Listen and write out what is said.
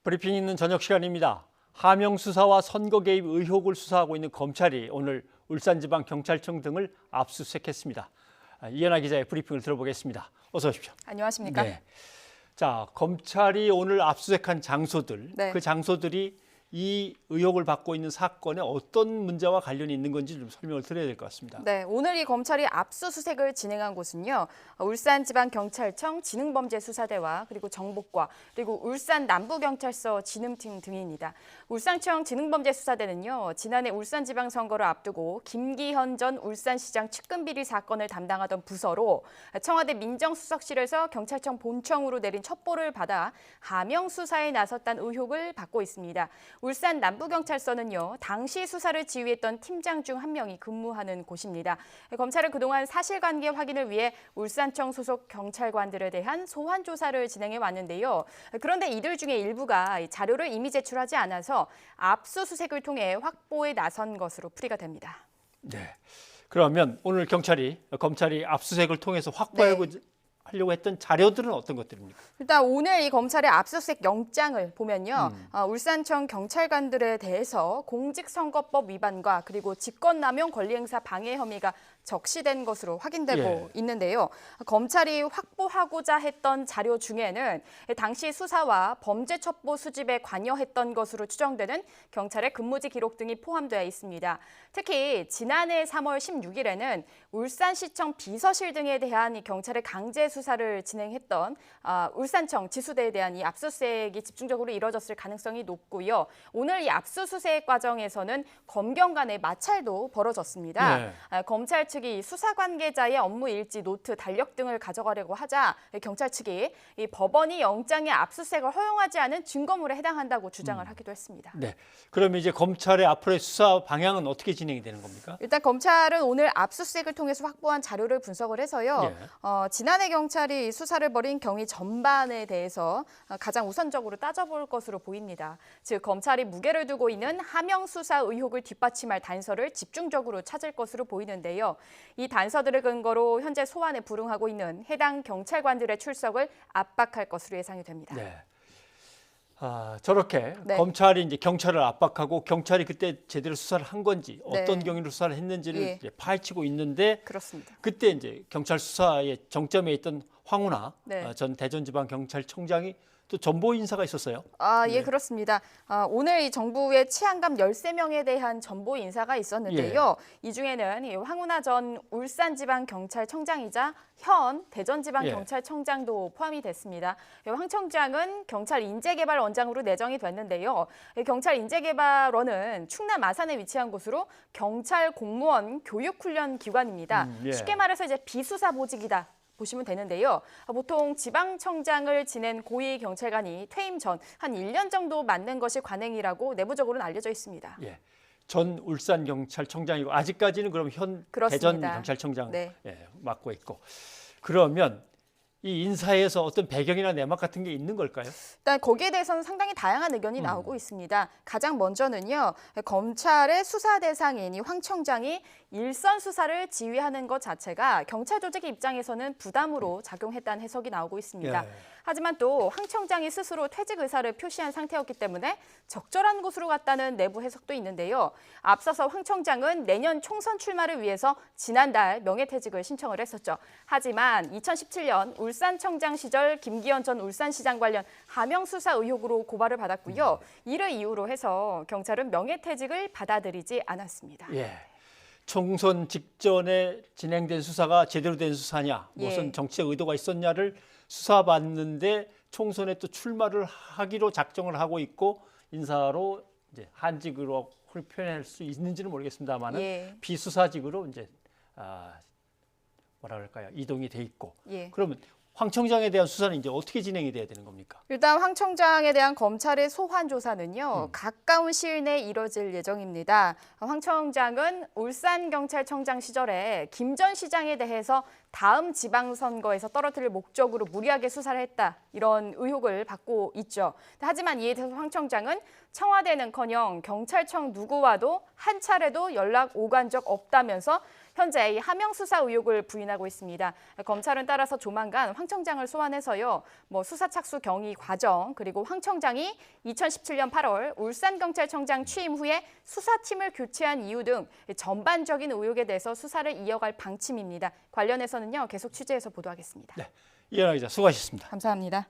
브리핑 있는 저녁 시간입니다. 하명 수사와 선거 개입 의혹을 수사하고 있는 검찰이 오늘 울산지방경찰청 등을 압수수색했습니다. 이현아 기자의 브리핑을 들어보겠습니다. 어서 오십시오. 안녕하십니까? 네. 자, 검찰이 오늘 압수수색한 장소들, 네. 그 장소들이 이 의혹을 받고 있는 사건에 어떤 문제와 관련이 있는 건지 좀 설명을 드려야 될 것 같습니다. 네, 오늘 이 검찰이 압수수색을 진행한 곳은요. 울산지방경찰청 지능범죄수사대와 그리고 정보과 그리고 울산 남부경찰서 진흥팀 등입니다. 울산청 지능범죄수사대는요. 지난해 울산지방선거를 앞두고 김기현 전 울산시장 측근비리 사건을 담당하던 부서로 청와대 민정수석실에서 경찰청 본청으로 내린 첩보를 받아 하명 수사에 나섰다는 의혹을 받고 있습니다. 울산 남부경찰서는요. 당시 수사를 지휘했던 팀장 중 한 명이 근무하는 곳입니다. 검찰은 그동안 사실관계 확인을 위해 울산청 소속 경찰관들에 대한 소환 조사를 진행해 왔는데요. 그런데 이들 중에 일부가 자료를 이미 제출하지 않아서 압수수색을 통해 확보에 나선 것으로 풀이가 됩니다. 네. 그러면 오늘 검찰이 압수수색을 통해서 확보하려고 했던 자료들은 어떤 것들입니까? 일단 오늘 이 검찰의 압수수색 영장을 보면요. 울산청 경찰관들에 대해서 공직선거법 위반과 그리고 직권남용 권리행사 방해 혐의가 적시된 것으로 확인되고 있는데요. 검찰이 확보하고자 했던 자료 중에는 당시 수사와 범죄 첩보 수집에 관여했던 것으로 추정되는 경찰의 근무지 기록 등이 포함되어 있습니다. 특히 지난해 3월 16일에는 울산시청 비서실 등에 대한 이 경찰의 강제 수사를 진행했던 울산청 지수대에 대한 이 압수수색이 집중적으로 이뤄졌을 가능성이 높고요. 오늘 이 압수수색 과정에서는 검경 간의 마찰도 벌어졌습니다. 네. 검찰 측이 수사 관계자의 업무 일지, 노트, 달력 등을 가져가려고 하자 경찰 측이 이 법원이 영장의 압수수색을 허용하지 않은 증거물에 해당한다고 주장을 하기도 했습니다. 네. 그러면 이제 검찰의 앞으로의 수사 방향은 어떻게 진행이 되는 겁니까? 일단 검찰은 오늘 압수수색을 통해서 확보한 자료를 분석을 해서요. 지난해 경찰이 수사를 벌인 경위 전반에 대해서 가장 우선적으로 따져볼 것으로 보입니다. 즉 검찰이 무게를 두고 있는 하명 수사 의혹을 뒷받침할 단서를 집중적으로 찾을 것으로 보이는데요. 이 단서들을 근거로 현재 소환에 불응하고 있는 해당 경찰관들의 출석을 압박할 것으로 예상이 됩니다. 네. 저렇게 검찰이 이제 경찰을 압박하고 경찰이 그때 제대로 수사를 한 건지 어떤 경위로 수사를 했는지를 이제 파헤치고 있는데 그렇습니다. 그때 이제 경찰 수사의 정점에 있던 황운하 전 대전지방경찰청장이 또 전보 인사가 있었어요. 예, 그렇습니다. 오늘 이 정부의 치안감 13명에 대한 전보 인사가 있었는데요. 이 중에는 이 황운하 전 울산지방경찰청장이자 현 대전지방경찰청장도 포함이 됐습니다. 황 청장은 경찰 인재개발원장으로 내정이 됐는데요. 경찰 인재개발원은 충남 아산에 위치한 곳으로 경찰 공무원 교육훈련 기관입니다. 쉽게 말해서 이제 비수사 보직이다. 보시면 되는데요. 보통 지방청장을 지낸 고위 경찰관이 퇴임 전 한 1년 정도 맡는 것이 관행이라고 내부적으로는 알려져 있습니다. 예. 전 울산경찰청장이고 아직까지는 그럼 현 대전경찰청장 맡고 있고 그러면 이 인사에서 어떤 배경이나 내막 같은 게 있는 걸까요? 일단 거기에 대해서는 상당히 다양한 의견이 나오고 있습니다. 가장 먼저는요. 검찰의 수사 대상인 이 황 청장이 일선 수사를 지휘하는 것 자체가 경찰 조직의 입장에서는 부담으로 작용했다는 해석이 나오고 있습니다. 하지만 또 황 청장이 스스로 퇴직 의사를 표시한 상태였기 때문에 적절한 곳으로 갔다는 내부 해석도 있는데요. 앞서서 황 청장은 내년 총선 출마를 위해서 지난달 명예퇴직을 신청을 했었죠. 하지만 2017년 울산청장 시절 김기현 전 울산시장 관련 하명 수사 의혹으로 고발을 받았고요. 이를 이유로 해서 경찰은 명예퇴직을 받아들이지 않았습니다. 총선 직전에 진행된 수사가 제대로 된 수사냐, 무슨 정치적 의도가 있었냐를 수사받는데 총선에 또 출마를 하기로 작정을 하고 있고 인사로 이제 한직으로 표현할 수 있는지는 모르겠습니다만은 비수사직으로 이제 뭐라 그럴까요? 이동이 돼 있고 그러면 황 청장에 대한 수사는 이제 어떻게 진행이 돼야 되는 겁니까? 일단 황 청장에 대한 검찰의 소환 조사는요. 가까운 시일 내에 이뤄질 예정입니다. 황 청장은 울산경찰청장 시절에 김 전 시장에 대해서 다음 지방선거에서 떨어뜨릴 목적으로 무리하게 수사를 했다. 이런 의혹을 받고 있죠. 하지만 이에 대해서 황 청장은 청와대는커녕 경찰청 누구와도 한 차례도 연락 오간 적 없다면서 현재 이 하명 수사 의혹을 부인하고 있습니다. 검찰은 따라서 조만간 황 청장을 소환해서요. 수사 착수 경위 과정 그리고 황 청장이 2017년 8월 울산경찰청장 취임 후에 수사팀을 교체한 이유 등 전반적인 의혹에 대해서 수사를 이어갈 방침입니다. 관련해서는요. 계속 취재해서 보도하겠습니다. 네, 이현아 기자 수고하셨습니다. 감사합니다.